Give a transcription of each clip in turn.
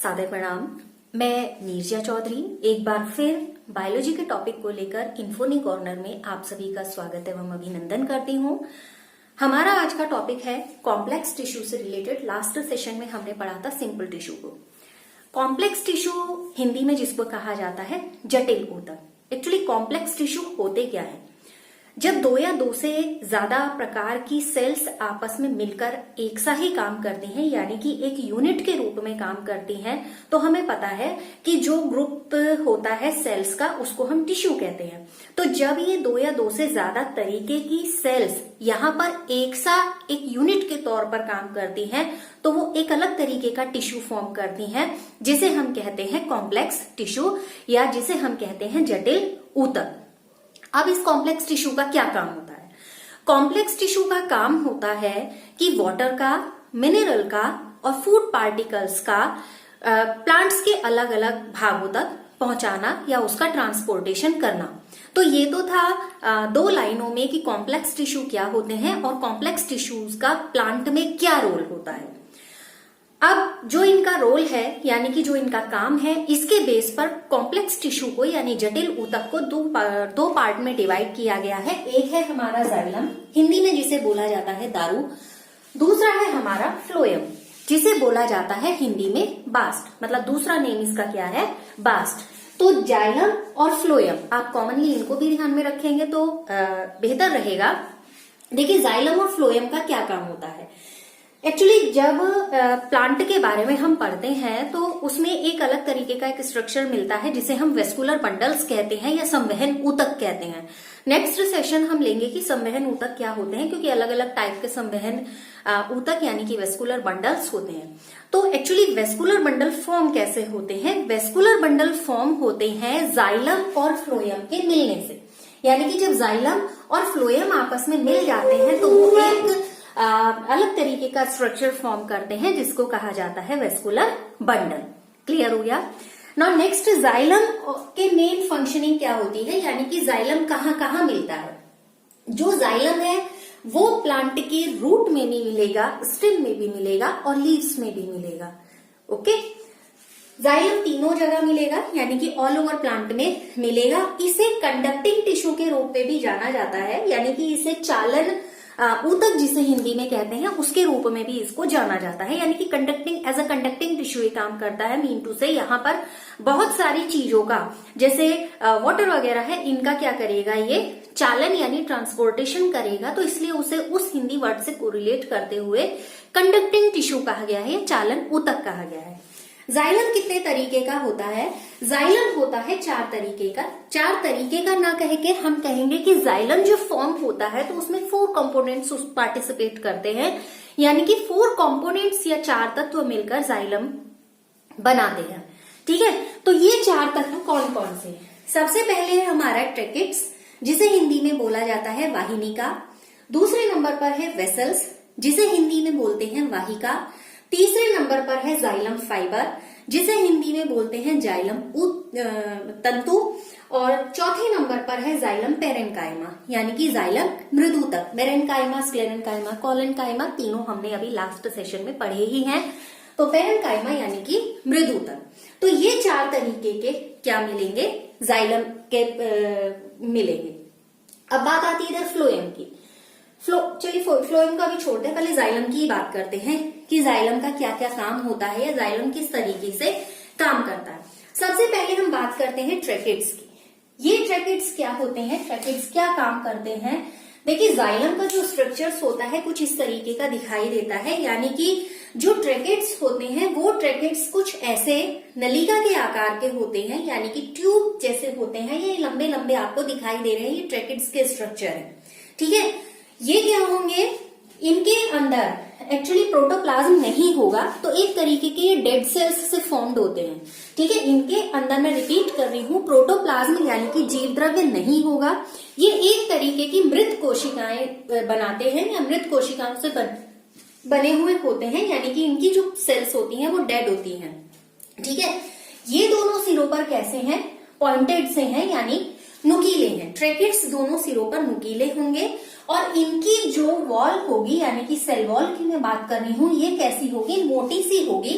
सादर प्रणाम। मैं नीरजा चौधरी एक बार फिर बायोलॉजी के टॉपिक को लेकर इन्फोनी कॉर्नर में आप सभी का स्वागत एवं अभिनंदन करती हूँ। हमारा आज का टॉपिक है कॉम्प्लेक्स टिश्यू से रिलेटेड। लास्ट सेशन में हमने पढ़ा था सिंपल टिश्यू को। कॉम्प्लेक्स टिश्यू हिंदी में जिसको कहा जाता है जटिल ऊतक। एक्चुअली कॉम्प्लेक्स टिश्यू होते क्या है? जब दो या दो से ज्यादा प्रकार की सेल्स आपस में मिलकर एक सा ही काम करती हैं, यानी कि एक यूनिट के रूप में काम करती हैं, तो हमें पता है कि जो ग्रुप होता है सेल्स का उसको हम टिश्यू कहते हैं। तो जब ये दो या दो से ज्यादा तरीके की सेल्स यहाँ पर एक यूनिट के तौर पर काम करती हैं, तो वो एक अलग तरीके का टिश्यू फॉर्म करती हैं, जिसे हम कहते हैं कॉम्प्लेक्स टिश्यू या जिसे हम कहते हैं जटिल ऊतक। अब इस कॉम्प्लेक्स टिश्यू का क्या काम होता है? कॉम्प्लेक्स टिश्यू का काम होता है कि वाटर का, मिनरल का और फूड पार्टिकल्स का प्लांट्स के अलग अलग भागों तक पहुंचाना या उसका ट्रांसपोर्टेशन करना। तो ये तो था दो लाइनों में कि कॉम्प्लेक्स टिश्यू क्या होते हैं और कॉम्प्लेक्स टिश्यूज का प्लांट में क्या रोल होता है। अब जो इनका रोल है यानी कि जो इनका काम है, इसके बेस पर कॉम्प्लेक्स टिश्यू को यानी जटिल ऊतक को दो पार्ट में डिवाइड किया गया है। एक है हमारा जाइलम, हिंदी में जिसे बोला जाता है दारू। दूसरा है हमारा फ्लोएम, जिसे बोला जाता है हिंदी में बास्ट। मतलब दूसरा नेम इसका क्या है? बास्ट। तो जाइलम और फ्लोएम आप कॉमनली इनको भी ध्यान में रखेंगे तो बेहतर रहेगा। देखिए जाइलम और फ्लोएम का क्या काम होता है। एक्चुअली जब प्लांट के बारे में हम पढ़ते हैं तो उसमें एक अलग तरीके का एक स्ट्रक्चर मिलता है जिसे हम वेस्कुलर बंडल्स कहते हैं या संवहन ऊतक कहते हैं। नेक्स्ट सेशन हम लेंगे कि संवहन ऊतक क्या होते हैं, क्योंकि अलग अलग टाइप के संवहन ऊतक यानी कि वेस्कुलर बंडल्स होते हैं। तो एक्चुअली वेस्कुलर बंडल फॉर्म कैसे होते हैं? वेस्कुलर बंडल फॉर्म होते हैं जाइलम और फ्लोएम के मिलने से। यानी कि जब जाइलम और फ्लोएम आपस में मिल जाते हैं तो वो एक अलग तरीके का स्ट्रक्चर फॉर्म करते हैं जिसको कहा जाता है वेस्कुलर बंडल। क्लियर हो गया? नाउ नेक्स्ट, जाइलम के मेन फंक्शनिंग क्या होती है, यानी कि जाइलम कहाँ कहाँ मिलता है। जो जाइलम है वो प्लांट के रूट में भी मिलेगा, स्टेम में भी मिलेगा और लीव्स में भी मिलेगा। ओके, जाइलम तीनों जगह मिलेगा यानी कि ऑल ओवर प्लांट में मिलेगा। इसे कंडक्टिंग टिश्यू के रूप में भी जाना जाता है, यानी कि इसे चालन ऊतक जिसे हिंदी में कहते हैं उसके रूप में भी इसको जाना जाता है। यानी कि conducting as a conducting tissue काम करता है। मीन टू से यहाँ पर बहुत सारी चीजों का, जैसे वाटर वगैरह है, इनका क्या करेगा, ये चालन यानी ट्रांसपोर्टेशन करेगा। तो इसलिए उसे उस हिंदी वर्ड से कोरिलेट करते हुए कंडक्टिंग टिश्यू कहा गया है या चालन ऊतक कहा गया है। जाइलम कितने तरीके का होता है? जाइलम होता है 4 तरीके का। 4 तरीके का ना कह के हम कहेंगे कि जाइलम जो फॉर्म होता है तो उसमें 4 कंपोनेंट्स पार्टिसिपेट करते हैं, यानी कि 4 कंपोनेंट्स या 4 तत्व मिलकर जाइलम बनाते हैं। ठीक है, तो ये 4 तत्व कौन कौन से हैं? सबसे पहले है हमारा ट्रैकिट्स, जिसे हिंदी में बोला जाता है वाहिनिका। दूसरे नंबर पर है वेसल्स, जिसे हिंदी में बोलते हैं वाहिका। तीसरे नंबर पर है जाइलम फाइबर, जिसे हिंदी में बोलते हैं जाइलम तंतु। और चौथे नंबर पर है जाइलम पेरेन्काइमा, यानी कि जाइलम मृदुतक। मेरेन्काइमा, स्क्लेरेन्काइमा, कोलेन्काइमा तीनों हमने अभी लास्ट सेशन में पढ़े ही हैं। तो पेरेन्काइमा यानी कि मृदुतक। तो ये 4 तरीके के क्या मिलेंगे? जाइलम के मिलेंगे। अब बात आती है इधर फ्लोएम की। चलिए फ्लोएम का भी छोड़ते हैं, पहले जाइलम की बात करते हैं कि जाइलम का क्या क्या काम होता है या जाइलम किस तरीके से काम करता है। सबसे पहले हम बात करते हैं ट्रैकिट्स की। ये ट्रैकिट्स क्या होते हैं, ट्रैकिट्स क्या काम करते हैं? देखिए जाइलम का जो स्ट्रक्चर्स होता है कुछ इस तरीके का दिखाई देता है, यानी कि जो ट्रैकिट्स होते हैं वो ट्रैकिट्स कुछ ऐसे नलिका के आकार के होते हैं, यानी कि ट्यूब जैसे होते हैं। ये लंबे लंबे आपको दिखाई दे रहे हैं, ये ट्रैकिट्स के स्ट्रक्चर है। ठीक है, ये क्या होंगे, इनके अंदर एक्चुअली प्रोटोप्लाज्म नहीं होगा, तो एक तरीके के ये डेड सेल्स से फॉर्म्ड होते हैं। ठीक है, इनके अंदर मैं रिपीट कर रही हूँ, प्रोटोप्लाज्म यानी कि जीव द्रव्य नहीं होगा। ये एक तरीके की मृत कोशिकाएं बनाते हैं या मृत कोशिकाओं से बने हुए होते हैं, यानी कि इनकी जो सेल्स होती हैं वो डेड होती हैं। ठीक है, ये दोनों सिरों पर कैसे हैं? पॉइंटेड से हैं, यानी नुकीले हैं। ट्रैकिट्स दोनों सिरों पर नुकीले होंगे और इनकी जो वॉल होगी यानी कि सेल वॉल की मैं बात कर रही हूँ, ये कैसी होगी? मोटी सी होगी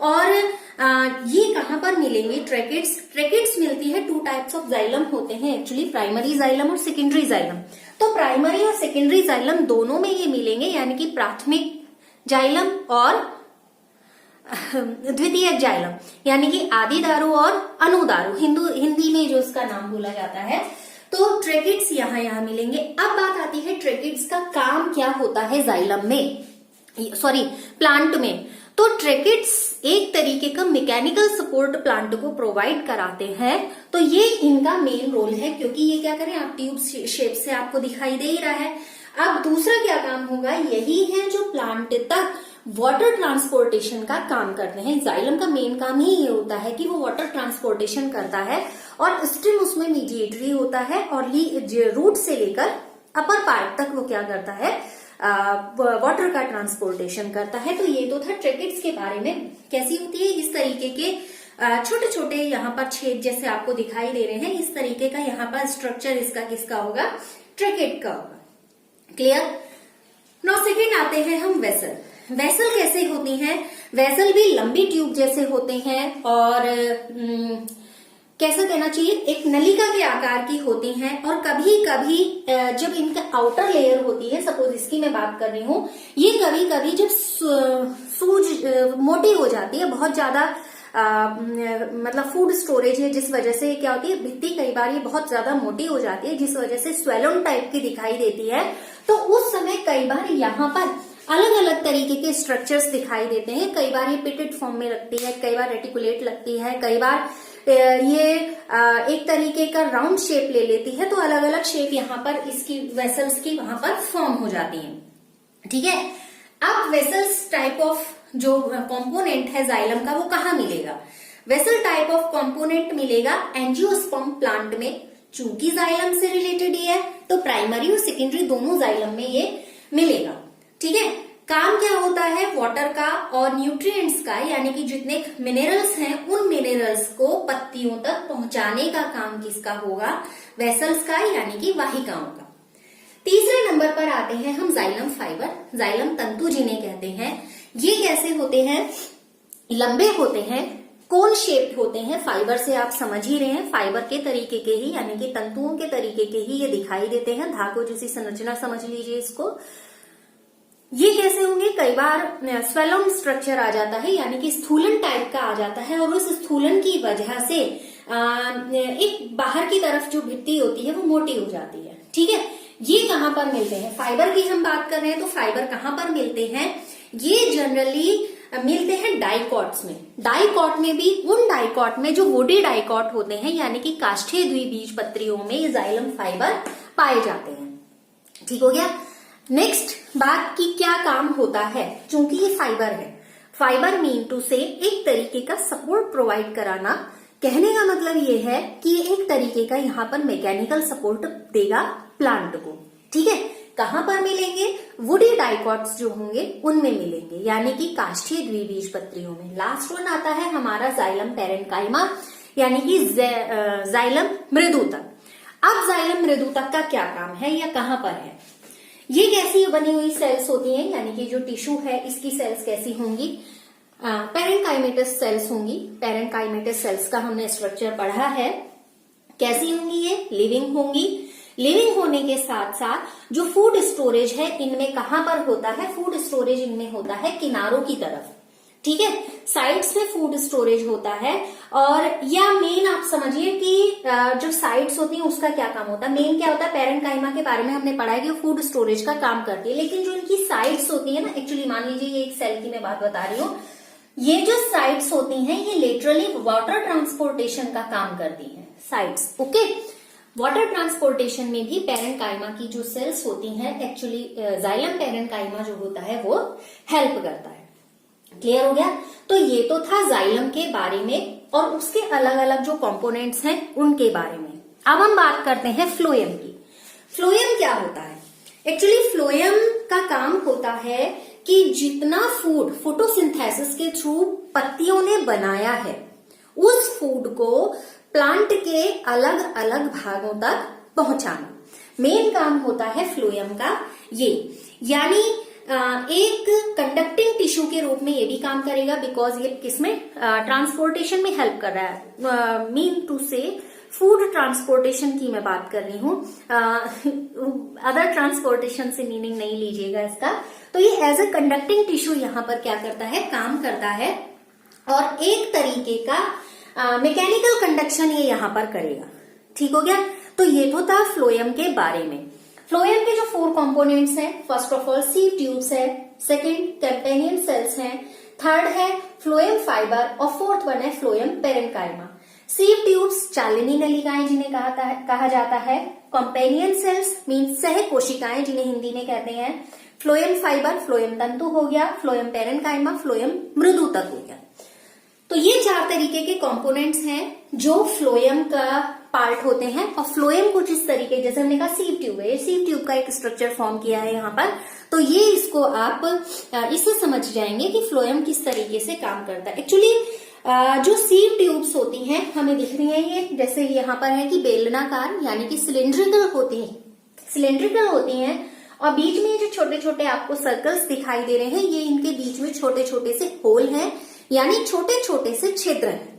और ये कहाँ पर मिलेंगे ट्रैकेट्स? ट्रैकेट्स मिलती है, टू टाइप्स ऑफ जाइलम होते हैं एक्चुअली, प्राइमरी जाइलम और सेकेंडरी जाइलम। तो प्राइमरी और सेकेंडरी जाइलम दोनों में ये मिलेंगे, यानी कि प्राथमिक जाइलम और द्वितीयक जाइलम, यानी कि आदि दारू और अनुदारू, हिंदी में जो इसका नाम बोला जाता है। तो ट्रैकेट्स यहाँ मिलेंगे। अब बात आती है ट्रैकेट्स का काम क्या होता है जाइलम में, सॉरी प्लांट में। तो ट्रैकेट्स एक तरीके का मैकेनिकल सपोर्ट प्लांट को प्रोवाइड कराते हैं। तो ये इनका मेन रोल है, क्योंकि ये क्या करें, आप ट्यूब शेप से आपको दिखाई दे ही रहा है। अब दूसरा क्या काम होगा, यही है जो प्लांट तक वाटर ट्रांसपोर्टेशन का काम करते हैं। जाइलम का मेन काम ही ये होता है कि वो वाटर ट्रांसपोर्टेशन करता है, और स्टेम उसमें मीडिएटरी होता है, और रूट से लेकर अपर पार्ट तक वो क्या करता है, वाटर का ट्रांसपोर्टेशन करता है। तो ये तो था ट्रैकेट्स के बारे में। कैसी होती है, इस तरीके के छोटे छोटे यहाँ पर छेद जैसे आपको दिखाई दे रहे हैं, इस तरीके का यहाँ पर स्ट्रक्चर इसका किसका होगा, ट्रैकेट का होगा। क्लियर। नौ सेकेंड आते हैं हम वेसल। वेसल कैसे होती हैं? वेसल भी लंबी ट्यूब जैसे होते हैं, और कैसे कहना चाहिए, एक नलिका के आकार की होती हैं। और कभी कभी जब इनका आउटर लेयर होती है, सपोज इसकी मैं बात कर रही हूँ, ये कभी कभी जब सूज मोटी हो जाती है, बहुत ज्यादा मतलब फूड स्टोरेज है, जिस वजह से क्या होती है, भित्ति कई बार ये बहुत ज्यादा मोटी हो जाती है, जिस वजह से स्वेलोन टाइप की दिखाई देती है। तो उस समय कई बार यहाँ पर अलग अलग तरीके के स्ट्रक्चर्स दिखाई देते हैं। कई बार ये पिटेड फॉर्म में लगती है, कई बार रेटिकुलेट लगती है, कई बार ये एक तरीके का राउंड शेप ले लेती है। तो अलग अलग शेप यहाँ पर इसकी वेसल्स की वहां पर फॉर्म हो जाती है। ठीक है। अब वेसल्स टाइप ऑफ जो कंपोनेंट है जाइलम का, वो कहाँ मिलेगा? वेसल टाइप ऑफ कंपोनेंट मिलेगा एंजियोस्पर्म प्लांट में। चूंकि जाइलम से रिलेटेड ही है, तो प्राइमरी और सेकेंडरी दोनों जाइलम में ये मिलेगा। ठीक है। काम क्या होता है, वाटर का और न्यूट्रिएंट्स का, यानी कि जितने मिनरल्स हैं उन मिनरल्स को पत्तियों तक पहुंचाने का काम किसका होगा, वेसल्स का, यानी कि वाहिकाओं का। तीसरे नंबर पर आते हैं हम जाइलम फाइबर। जाइलम तंतु जिन्हें कहते हैं, ये कैसे होते हैं, लंबे होते हैं, कोन शेप्ड होते हैं। फाइबर से आप समझ ही रहे हैं, फाइबर के तरीके के ही, यानी कि तंतुओं के तरीके के ही ये दिखाई देते हैं। धागों जैसी संरचना समझ लीजिए इसको। ये कैसे होंगे, कई बार स्वेलोन स्ट्रक्चर आ जाता है, यानी कि स्थूलन टाइप का आ जाता है, और उस स्थूलन की वजह से एक बाहर की तरफ जो भित्ति होती है वो मोटी हो जाती है। ठीक है। ये कहाँ पर मिलते हैं, फाइबर की हम बात कर रहे हैं, तो फाइबर कहाँ पर मिलते हैं, ये जनरली मिलते हैं डाइकॉट्स में। डाइकॉट में भी, उन डाइकॉट में जो वुडी डाइकॉट होते हैं, यानी कि काष्ठीय द्विबीजपत्रियों में ये जाइलम फाइबर पाए जाते हैं। ठीक हो गया। नेक्स्ट बात की क्या काम होता है, चूंकि ये फाइबर है, फाइबर मीन टू से एक तरीके का सपोर्ट प्रोवाइड कराना। कहने का मतलब ये है कि ये एक तरीके का यहाँ पर मैकेनिकल सपोर्ट देगा प्लांट को। ठीक है। कहाँ पर मिलेंगे, वुडी डाइकॉट्स जो होंगे उनमें मिलेंगे, यानी कि काष्ठीय द्विबीजपत्रियों में। लास्ट वन आता है हमारा जाइलम पैरेन्काइमा, यानी कि जाइलम मृदुतक। अब जाइलम मृदुतक का क्या काम है या कहाँ पर है, ये कैसी बनी हुई सेल्स होती हैं, यानी कि जो टिश्यू है इसकी सेल्स कैसी होंगी, पैरेन्काइमेटस सेल्स होंगी। पैरेन्काइमेटस सेल्स का हमने स्ट्रक्चर पढ़ा है। कैसी होंगी ये, लिविंग होंगी। लिविंग होने के साथ साथ जो फूड स्टोरेज है इनमें कहां पर होता है, फूड स्टोरेज इनमें होता है किनारों की तरफ। ठीक है। साइड्स में फूड स्टोरेज होता है, और या मेन आप समझिए कि जो साइड्स होती हैं उसका क्या काम होता है, मेन क्या होता है, पैरेन्काइमा के बारे में हमने पढ़ा है कि फूड स्टोरेज का काम करती है। लेकिन जो इनकी साइड्स होती है ना, एक्चुअली मान लीजिए ये एक सेल की मैं बात बता रही हूँ, ये जो साइड्स होती हैं ये लिटरली वाटर ट्रांसपोर्टेशन का काम करती हैं, साइड्स। ओके। वाटर ट्रांसपोर्टेशन में भी पैरेन्काइमा की जो सेल्स होती हैं, एक्चुअली जाइलम पैरेन्काइमा जो होता है वो हेल्प करता है। क्लियर हो गया। तो ये तो था जाइलम के बारे में और उसके अलग अलग जो कंपोनेंट्स हैं उनके बारे में। अब हम बात करते हैं फ्लोएम की। फ्लोएम क्या होता है, एक्चुअली फ्लोएम का काम होता है कि जितना फूड फोटोसिंथेसिस के थ्रू पत्तियों ने बनाया है, उस फूड को प्लांट के अलग अलग भागों तक पहुंचाना मेन काम होता है फ्लोएम का ये। यानी एक कंडक्टिंग टिश्यू के रूप में ये भी काम करेगा, बिकॉज ये किसमें ट्रांसपोर्टेशन में हेल्प कर रहा है। मीन टू से फूड ट्रांसपोर्टेशन की मैं बात कर रही हूँ, अदर ट्रांसपोर्टेशन से मीनिंग नहीं लीजिएगा इसका। तो ये एज ए कंडक्टिंग टिश्यू यहाँ पर क्या करता है, काम करता है, और एक तरीके का मैकेनिकल कंडक्शन ये यहाँ पर करेगा। ठीक हो गया। तो ये तो था फ्लोएम के बारे में। फ्लोएम के जो 4 कंपोनेंट्स हैं, first of all sieve tubes है, सेकंड कैम्पेनियन सेल्स हैं, थर्ड है फ्लोएम फाइबर, और फोर्थ वन है फ्लोएम पेरेन्काइमा। सीव ट्यूब्स चालिनी नलिकाएं जिन्हें कहा जाता है, कंपेनियन सेल्स मीन सह कोशिकाएं जिन्हें हिंदी में कहते हैं, फ्लोएम फाइबर फ्लोएम तंतु हो गया, फ्लोएम पेरेन्काइमा फ्लोएम मृदु तक हो गया। तो ये 4 तरीके के कंपोनेंट्स हैं जो फ्लोएम का पार्ट होते हैं। और फ्लोएम कुछ इस तरीके, जैसे हमने कहा सीव ट्यूब है, सीव ट्यूब का एक स्ट्रक्चर फॉर्म किया है यहाँ पर। तो ये इसको आप इससे समझ जाएंगे कि फ्लोएम किस तरीके से काम करता है। एक्चुअली जो सीव ट्यूब्स होती हैं हमें दिख रही है, ये जैसे यहाँ पर है कि बेलनाकार यानी कि सिलेंड्रिकल होती हैं, और बीच में जो छोटे छोटे आपको सर्कल्स दिखाई दे रहे हैं, ये इनके बीच में छोटे छोटे से होल हैं, यानी छोटे छोटे से छिद्र हैं।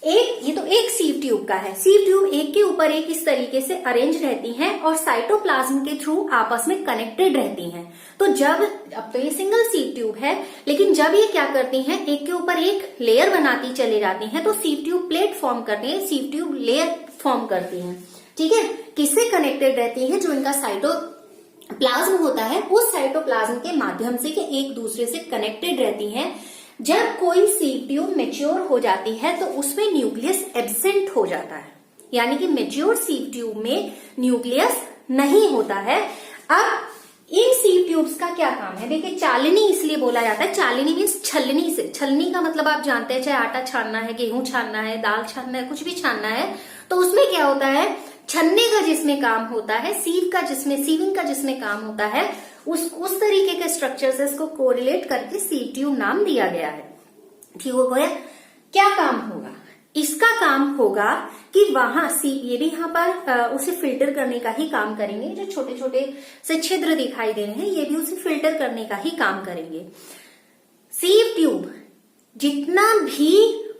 ये तो एक सीव ट्यूब का है। सीव ट्यूब एक के ऊपर एक इस तरीके से अरेंज रहती हैं और साइटोप्लाज्म के थ्रू आपस में कनेक्टेड रहती हैं। तो अब तो ये सिंगल सीव ट्यूब है, लेकिन जब ये क्या करती हैं, एक के ऊपर एक लेयर बनाती चली जाती हैं, तो सीव ट्यूब प्लेट फॉर्म करती है, सीव ट्यूब लेयर फॉर्म करती हैं। ठीक है, किससे कनेक्टेड रहती हैं, जो इनका साइटोप्लाज्म होता है उस साइटोप्लाज्म के माध्यम से, कि एक दूसरे से कनेक्टेड रहती हैं। जब कोई सीव ट्यूब मेच्योर हो जाती है तो उसमें न्यूक्लियस एब्सेंट हो जाता है, यानी कि मेच्योर सीव ट्यूब में न्यूक्लियस नहीं होता है। अब इन सीव ट्यूब्स का क्या काम है, देखिए चालिनी इसलिए बोला जाता है, चालिनी मीन्स छलनी से। छलनी का मतलब आप जानते हैं, चाहे आटा छानना है, गेहूं छानना है, दाल छानना है, कुछ भी छानना है, तो उसमें क्या होता है, छन्ने का जिसमें काम होता है, सीविंग का जिसमें काम होता है, उस तरीके के स्ट्रक्चर से इसको कोरिलेट करके सीव ट्यूब नाम दिया गया है। ठीक हो गया। क्या काम होगा इसका, काम होगा कि वहां ये भी यहाँ पर उसे फिल्टर करने का ही काम करेंगे। जो छोटे छोटे से छिद्र दिखाई दे रहे हैं, ये भी उसे फिल्टर करने का ही काम करेंगे। सीव ट्यूब जितना भी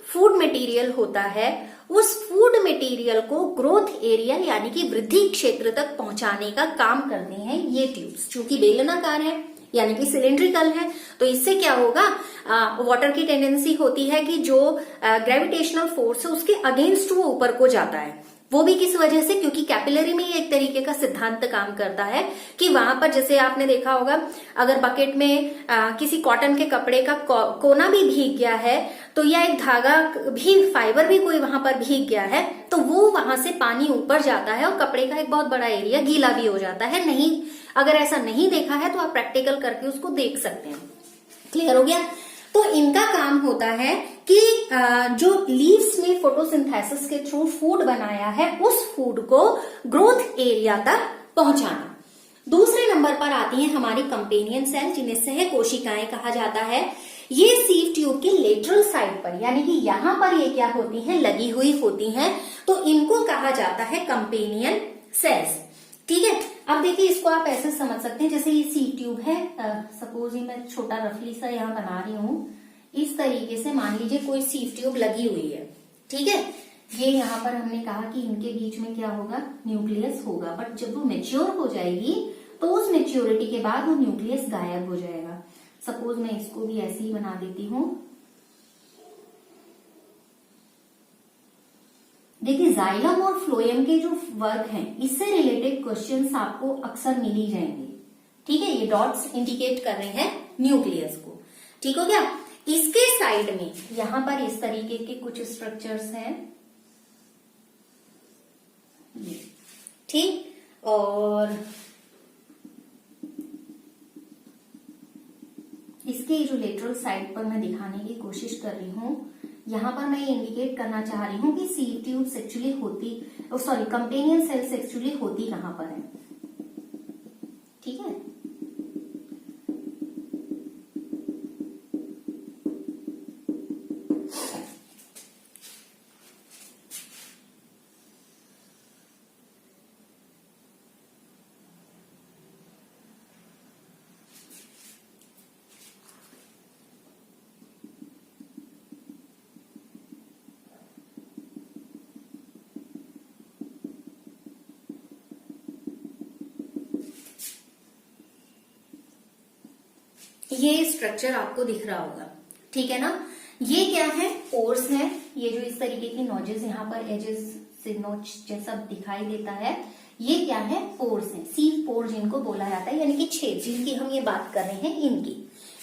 फूड मटेरियल होता है, उस फूड मटेरियल को ग्रोथ एरिया यानी कि वृद्धि क्षेत्र तक पहुंचाने का काम करते हैं ये ट्यूब्स। चूंकि बेलनाकार है यानी कि सिलेंड्रिकल है, तो इससे क्या होगा, वाटर की टेंडेंसी होती है कि जो ग्रेविटेशनल फोर्स है उसके अगेंस्ट वो ऊपर को जाता है। वो भी किस वजह से, क्योंकि कैपिलरी में ये एक तरीके का सिद्धांत काम करता है कि वहां पर, जैसे आपने देखा होगा, अगर बकेट में किसी कॉटन के कपड़े का कोना भी भीग गया है, तो या एक धागा भी, फाइबर भी कोई वहां पर भीग गया है, तो वो वहां से पानी ऊपर जाता है और कपड़े का एक बहुत बड़ा एरिया गीला भी हो जाता है। नहीं, अगर ऐसा नहीं देखा है तो आप प्रैक्टिकल करके उसको देख सकते हैं। क्लियर हो गया। तो इनका काम होता है कि जो लीव्स में फोटोसिंथेसिस के थ्रू फूड बनाया है, उस फूड को ग्रोथ एरिया तक पहुंचाना। दूसरे नंबर पर आती हैं हमारी कंपेनियन सेल, जिन्हें सह कोशिकाएं कहा जाता है। ये सीव ट्यूब के लेटरल साइड पर, यानी कि यहां पर ये क्या होती हैं, लगी हुई होती हैं, तो इनको कहा जाता है कंपेनियन सेल्स। ठीक है। अब देखिए, इसको आप ऐसे समझ सकते हैं, जैसे ये सीव ट्यूब है, सपोज ही मैं छोटा रफली सा यहाँ बना रही हूँ, इस तरीके से मान लीजिए कोई सीव ट्यूब लगी हुई है। ठीक है, ये यहाँ पर हमने कहा कि इनके बीच में क्या होगा, न्यूक्लियस होगा, बट जब वो मेच्योर हो जाएगी तो उस मेच्योरिटी के बाद वो न्यूक्लियस गायब हो जाएगा। सपोज मैं इसको भी ऐसे ही बना देती हूँ। देखिए, जाइलम और फ्लोएम के जो वर्क हैं, इससे रिलेटेड क्वेश्चंस आपको अक्सर मिल ही जाएंगे। ठीक है, ये डॉट्स इंडिकेट कर रहे हैं न्यूक्लियस को। ठीक हो गया। इसके साइड में यहां पर इस तरीके के कुछ स्ट्रक्चर्स हैं, ठीक, और इसके जो लेटरल साइड पर मैं दिखाने की कोशिश कर रही हूं, यहां पर मैं ये इंडिकेट करना चाह रही हूं कि sieve tubes actually companion cells actually होती कहां पर है। ठीक है, ये स्ट्रक्चर आपको दिख रहा होगा, ठीक है ना। ये क्या है, पोर्स है। ये जो इस तरीके की नोजेस यहाँ पर एजेस से नोच जैसा दिखाई देता है, ये क्या है, पोर्स है। सीव पोर जिनको बोला जाता है, यानी कि छेद, जिनकी हम ये बात कर रहे हैं, इनकी।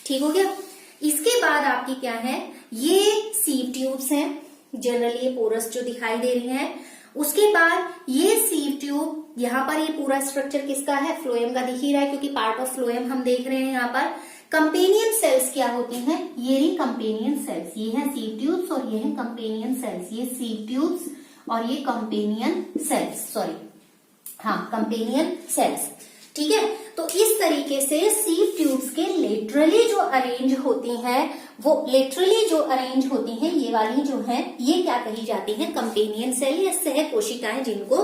ठीक हो गया। इसके बाद आपकी क्या है, ये सीव ट्यूब्स हैं, जनरली ये पोरस जो दिखाई दे रही हैं। उसके बाद ये सीव ट्यूब, यहाँ पर ये पूरा स्ट्रक्चर किसका है, फ्लोएम का दिख ही रहा है, क्योंकि पार्ट ऑफ फ्लोएम हम देख रहे हैं यहाँ पर। कंपेनियन सेल्स क्या होती हैं, ये रही कंपेनियन सेल्स, ये है सीव ट्यूब्स और ये है कंपेनियन सेल्स। ये सीव ट्यूब्स और ये कंपेनियन सेल्स, सॉरी हाँ कंपेनियन सेल्स, ठीक है। तो इस तरीके से सीव ट्यूब्स के लेटरली जो अरेंज होती हैं, वो लेटरली जो अरेंज होती हैं, ये वाली जो है, ये क्या कही जाती है, कंपेनियन सेल या सह कोशिकाएं जिनको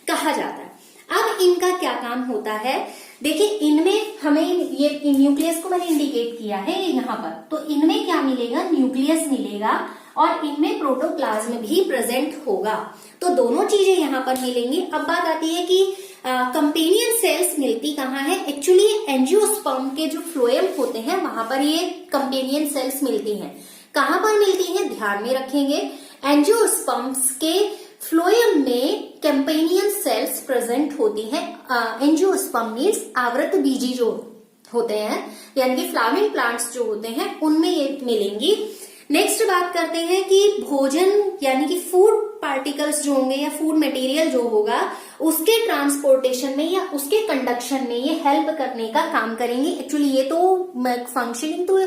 कहा जाता है। अब इनका क्या काम होता है, देखिए इनमें हमें ये न्यूक्लियस को मैंने इंडिकेट किया है यहाँ पर, तो इनमें क्या मिलेगा, न्यूक्लियस मिलेगा और इनमें प्रोटोप्लाज्म भी प्रेजेंट होगा। तो दोनों चीजें यहाँ पर मिलेंगी। अब बात आती है कि कंपेनियन सेल्स मिलती कहाँ है, एक्चुअली एंजियोस्पर्म के जो फ्लोएम होते हैं वहां पर ये कंपेनियन सेल्स मिलती हैं। कहाँ पर मिलती हैं, ध्यान में रखेंगे, एंजियोस्पर्म्स के फ्लोएम में कंपेनियन सेल्स प्रेजेंट होती हैं। एंजियोस्पर्म मीन्स आवृत बीजी जो होते हैं, यानी कि फ्लावरिंग प्लांट्स जो होते हैं, उनमें ये मिलेंगी। नेक्स्ट बात करते हैं कि भोजन यानी कि फूड पार्टिकल्स जो होंगे या फूड मटेरियल जो होगा, उसके ट्रांसपोर्टेशन में या उसके कंडक्शन में ये हेल्प करने का काम करेंगे। एक्चुअली ये तो फंक्शनिंग तो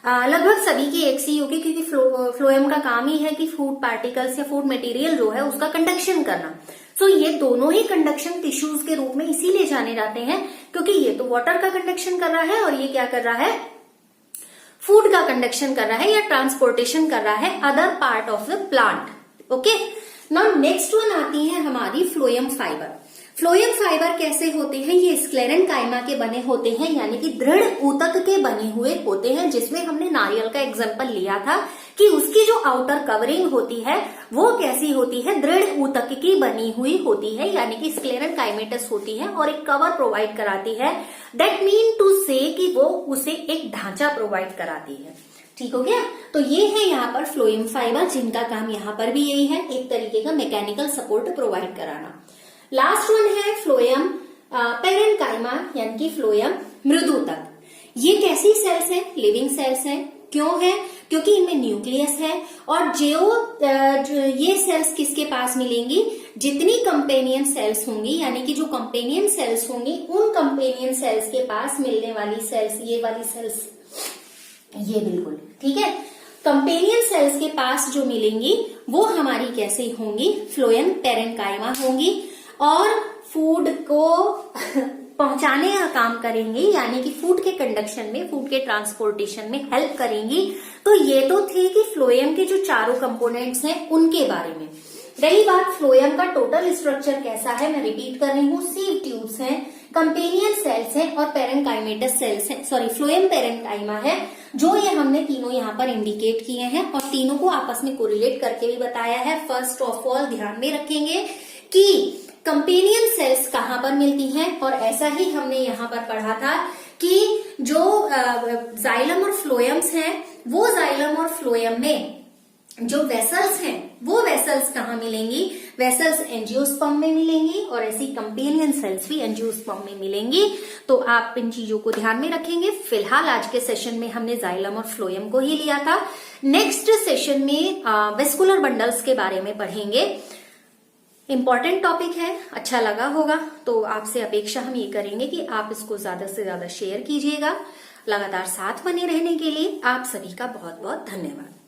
लगभग सभी की एक सी होगी, क्योंकि फ्लोएम का काम ही है कि फूड पार्टिकल्स या फूड मटेरियल जो है उसका कंडक्शन करना। सो ये दोनों ही कंडक्शन टिश्यूज के रूप में इसीलिए जाने जाते हैं, क्योंकि ये तो वाटर का कंडक्शन कर रहा है और ये क्या कर रहा है, फूड का कंडक्शन कर रहा है या ट्रांसपोर्टेशन कर रहा है other part of the plant. Okay, now next one आती है हमारी फ्लोएम फाइबर। फ्लोएम फाइबर कैसे होते हैं, ये स्क्लेरेंकाइमा के बने होते हैं, यानी कि दृढ़ ऊतक के बने हुए होते हैं, जिसमें हमने नारियल का एग्जांपल लिया था कि उसकी जो आउटर कवरिंग होती है वो कैसी होती है, दृढ़ ऊतक की बनी हुई होती है, यानी कि स्क्लेरेंकाइमेटस होती है और एक कवर प्रोवाइड कराती है। दैट मीन टू से कि वो उसे एक ढांचा प्रोवाइड कराती है। ठीक हो गया। तो ये है यहाँ पर फ्लोएम फाइबर, जिनका काम यहाँ पर भी यही है, एक तरीके का मैकेनिकल सपोर्ट प्रोवाइड कराना। लास्ट वन है फ्लोएम पेरेन्काइमा, यानी कि फ्लोएम मृदुतक। ये कैसी सेल्स है, लिविंग सेल्स है। क्यों है, क्योंकि इनमें न्यूक्लियस है और जो ये सेल्स किसके पास मिलेंगी, जितनी कंपेनियन सेल्स होंगी, यानी कि जो कंपेनियन सेल्स होंगी, उन कंपेनियन सेल्स के पास मिलने वाली सेल्स, ये वाली सेल्स, ये बिल्कुल ठीक है, कंपेनियन सेल्स के पास जो मिलेंगी वो हमारी कैसे होंगी, फ्लोएम पेरेन्काइमा होंगी और फूड को पहुंचाने का काम करेंगी, यानी कि फूड के कंडक्शन में, फूड के ट्रांसपोर्टेशन में हेल्प करेंगी। तो ये तो थे कि फ्लोएम के जो चारों कंपोनेंट्स हैं उनके बारे में। रही बात फ्लोएम का टोटल स्ट्रक्चर कैसा है, मैं रिपीट कर रही हूँ, सीव ट्यूब्स हैं, कंपेनियन सेल्स हैं और पेरेन्काइमेटस सेल्स हैं, सॉरी फ्लोएम पेरेन्काइमा है, जो ये हमने तीनों यहाँ पर इंडिकेट किए हैं और तीनों को आपस में कोरिलेट करके भी बताया है। फर्स्ट ऑफ ऑल ध्यान में रखेंगे कि कंपेनियन सेल्स कहाँ पर मिलती हैं, और ऐसा ही हमने यहाँ पर पढ़ा था कि जो जाइलम और फ्लोएम्स हैं, वो जाइलम और फ्लोएम में जो वेसल्स हैं, वो वेसल्स कहाँ मिलेंगी, वेसल्स एंजियोस्पर्म में मिलेंगी और ऐसी कंपेनियन सेल्स भी एंजियोस्पर्म में मिलेंगी। तो आप इन चीजों को ध्यान में रखेंगे। फिलहाल आज के सेशन में हमने जाइलम और फ्लोएम को ही लिया था। नेक्स्ट सेशन में वेस्कुलर बंडल्स के बारे में पढ़ेंगे। इंपॉर्टेंट टॉपिक है, अच्छा लगा होगा तो आपसे अपेक्षा हम ये करेंगे कि आप इसको ज्यादा से ज्यादा शेयर कीजिएगा। लगातार साथ बने रहने के लिए आप सभी का बहुत बहुत धन्यवाद।